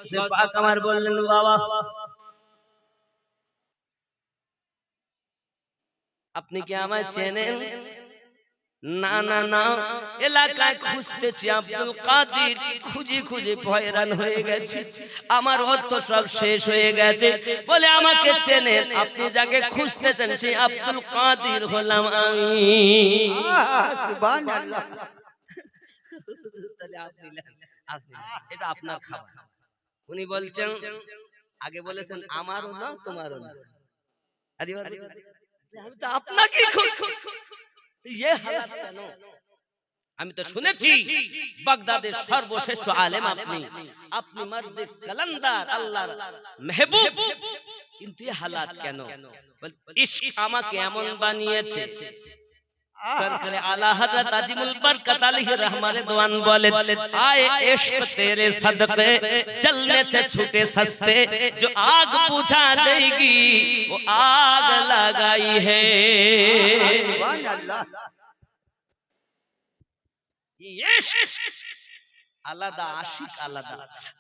সে পাক আমার বললেন বাবা আপনি কি আমায় চেনেন? না না না, এলাকায় খুঁজতেছি আব্দুল কাদের কি খুঁজে খুঁজে হয়রান হয়ে গেছি, আমার অর্থ সব শেষ হয়ে গেছে। বলে আমাকে চেনেন? আপনি যাকে খুঁজতেছেন সেই আব্দুল কাদের হলাম আমি। সুবহানাল্লাহ। তাহলে আপনি এটা আপনার খাবার। উনি বলছেন, আগে বলেছেন আমারও না তোমারও না, আরে আমি তো আপনাকে খুঁজছি, ये हालात কেন? আমি তো শুনেছি বাগদাদের সর্বশ্রেষ্ঠ আলেম আপনি, আপনি মর্দে কালান্দার আল্লাহর মেহবুব, কিন্তু এই হালাত কেন? ইশক আমাকে এমন বানিয়েছে। সরকারে আলা হযরত আজিমুল বরকত আলাইহি रहमत रिदवान बोले आए इश्क तेरे सदके चलने से छूटे सस्ते जो आग बुझा देगी वो आग लगाई है। সুবহানাল্লাহ। আলাদা আশিক আলাদা।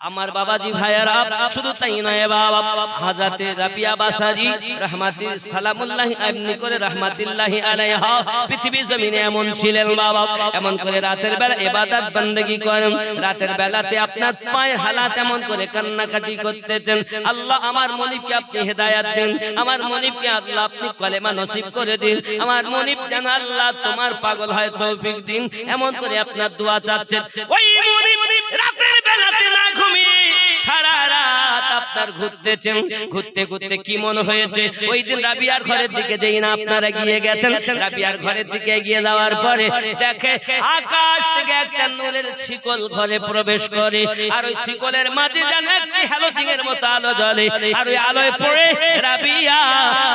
আমার বাবাজি ভাইয়েরা, শুধু তাই নয় বাবা, হযরতে রাবিয়া বাসারি রাহমাতুল সালামুল্লাহি এমনি করে রাহমাতুল্লাহি আলাইহা পৃথিবী জমিনে এমন ছিলেন বাবা, এমন করে রাতের বেলা ইবাদত বندگی করেন, রাতের বেলাতে আপনার পায়ের হালাত এমন করে কান্নাকাটি করতেছেন। আল্লাহ আমার মনিবকে আপনি হেদায়েত দিন, আমার মনিবকে আল্লাহ আপনি কলেমা নসিব করে দিন, আমার মনিব যেন আল্লাহ তোমার পাগল হয় তৌফিক দিন, এমন করে আপনার দোয়া চাচ্ছেন। ওই মনিব রাতের বেলাতে না ঘুমিয়ে সারা রাত আপনার ঘুরতেছেন, ঘুরতে ঘুরতে কি মনে হয়েছে ওই দিন রাবিয়ার ঘরের দিকে যেই না আপনারা গিয়ে গেছেন, রাবিয়ার ঘরের দিকে গিয়ে যাওয়ার পরে দেখে আকাশ থেকে একটা নূরের শিকল ঘরে প্রবেশ করে, আর ওই শিকলের মাঝে যেন একটি হ্যালোজিনের মতো আলো জ্বলে, আর ওই আলোয় পড়ে রাবিয়া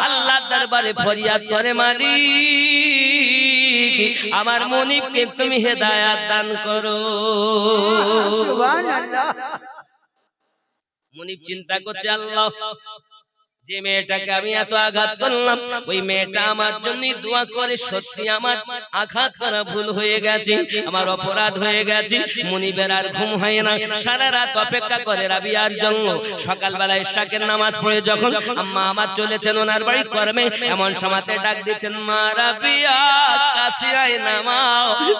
আল্লাহর দরবারে ফরিয়াদ করে, মালিক আমার মনিবকে তুমি হেদায়েত দান করো। সুবহানাল্লাহ। মনিব চিন্তা করছে, আল্লাহ যে মেয়েটাকে আমি এত আঘাত করলাম ওই মেয়েটা আমার জন্য দোয়া করে, সত্যি আমার আঘাত করা ভুল হয়ে গেছে, আমার অপরাধ হয়ে গেছে। মনিবের আর ঘুম হয় না, সারা রাত অপেক্ষা করে রাবিয়ার জন্য। সকালবেলা ইশরাকের নামাজ পড়ে যখন আম্মা আমার চলেছেন ওনার বাড়ি কর্মে, এমন সময়তে ডাক দিচ্ছেন, মা রাবিয়া কাছে আয় না মা।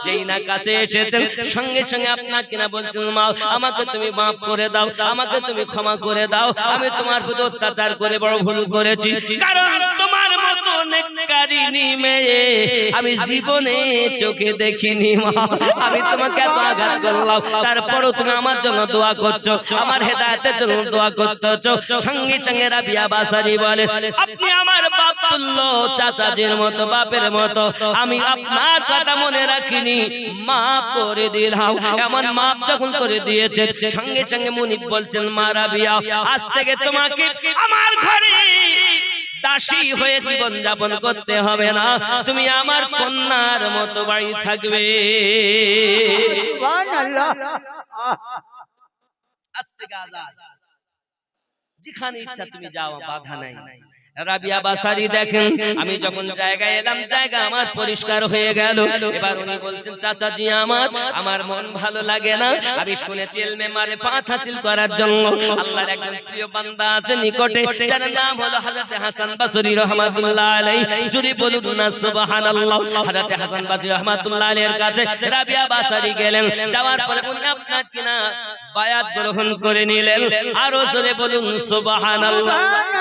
যেই না কাছে এসেছেন সঙ্গে সঙ্গে আপনার কিনা বলছেন, মা আমাকে তুমি মাফ করে দাও, আমাকে তুমি ক্ষমা করে দাও, আমি তোমার প্রতি অত্যাচার করে বড় ভুল করেছি, কারণ তোমার মতো নেককারিনী মেয়ে আমি জীবনে চোখে দেখিনি মা। আমি তোমাকে এত আঘাত করলাম, তারপরও তুমি আমার জন্য দোয়া করছো, আমার হেদায়েতের জন্য দোয়া করতেছো। সঙ্গে সঙ্গে রাবিয়া বাসারি বলে, আপনি আমার বাপ তুল্য, চাচাজির মতো, বাপের মতো, আমি আপনার কথা মনে রাখিনি, মাফ করে দিলাম। এমন মাফ যখন করে দিয়েছে, সঙ্গে সঙ্গে মুনিব বলছেন, মা রাবিয়া আজ থেকে তোমাকে আমার ঘরে দাসী হয়ে জীবন যাপন করতে হবে না, তুমি আমার কন্যার মতো বাড়ি থাকবে। সুবহানাল্লাহ। আজ থেকে আজাদ, যেখানে ইচ্ছা তুমি যাও, বাধা নাই। রাবিয়া বাসারি দেখেন, আমি যখন জায়গায় এলাম জায়গা আমার পরিষ্কার হয়ে গেল। এবার উনি বলছেন, চাচাজি আমার মন ভালো লাগে না, আমি শুনেছি ইলমে মারিফাত হাসিল করার জন্য আল্লাহর একজন প্রিয় বান্দা আছে নিকটে, যার নাম হলো হযরত হাসান বসরি রাহমাতুল্লাহ আলাইহি। যদি বলুন না সুবহানাল্লাহ। হযরত হাসান বসরি রাহমাতুল্লাহ আলাইহির কাছে রাবিয়া বাসারি গেলেন, যাওয়ার পরে উনি আপনার কিনা বায়াত গ্রহণ করে নিলেন। আরো জোরে বলুন সুবহানাল্লাহ।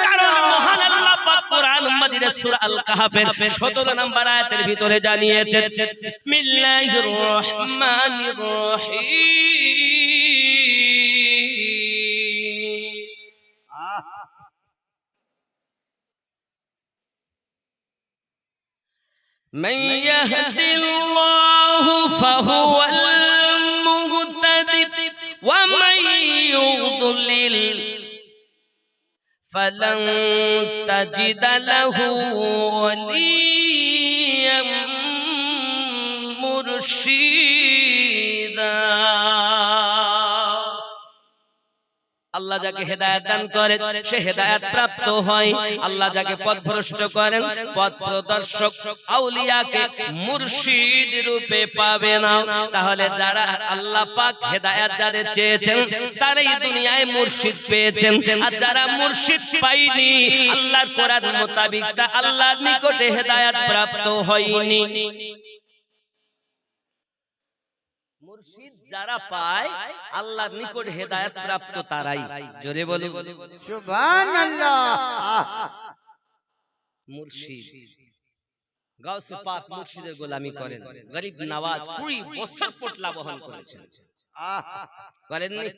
কারণ মহান আল্লাহ পাক কোরআন মাজিদের সূরা আল কাহফের 17 নম্বর আয়াতের ভিতরে জানিয়েছেন, বিসমিল্লাহির রহমানির রহিম, মান ইয়াহদিল্লাহু ফাহুয়াল মুহতাদি ওয়া মান ইউদ্লিল فلن تجد له وليا مرشدا। আল্লাহ যাকে হেদায়েত দান করে সে হেদায়েত প্রাপ্ত হয়। আল্লাহ যাকে পথভ্রষ্ট করেন পথ প্রদর্শক আউলিয়াকে মুর্শিদ রূপে পাবে না। তাহলে যারা আল্লাহ পাক হেদায়েত যাদের চেয়েছেন তারাই দুনিয়ায় মুর্শিদ পেয়েছেন, আর যারা মুর্শিদ পায়নি আল্লাহর কোরআন মোতাবেক তা আল্লাহর নিকটে হেদায়েত প্রাপ্ত হয়নি। মুর্শিদ যারা পায় আল্লাহর নিকট হেদায়েত প্রাপ্ত তারাই। জোরে বলুন সুবহানাল্লাহ। মুর্শিদ গাউসে পাক মুর্শিদের গোলামি করেন। গরিব নওয়াজ 20 বছর পোটলা বহন করেছেন, করেননি?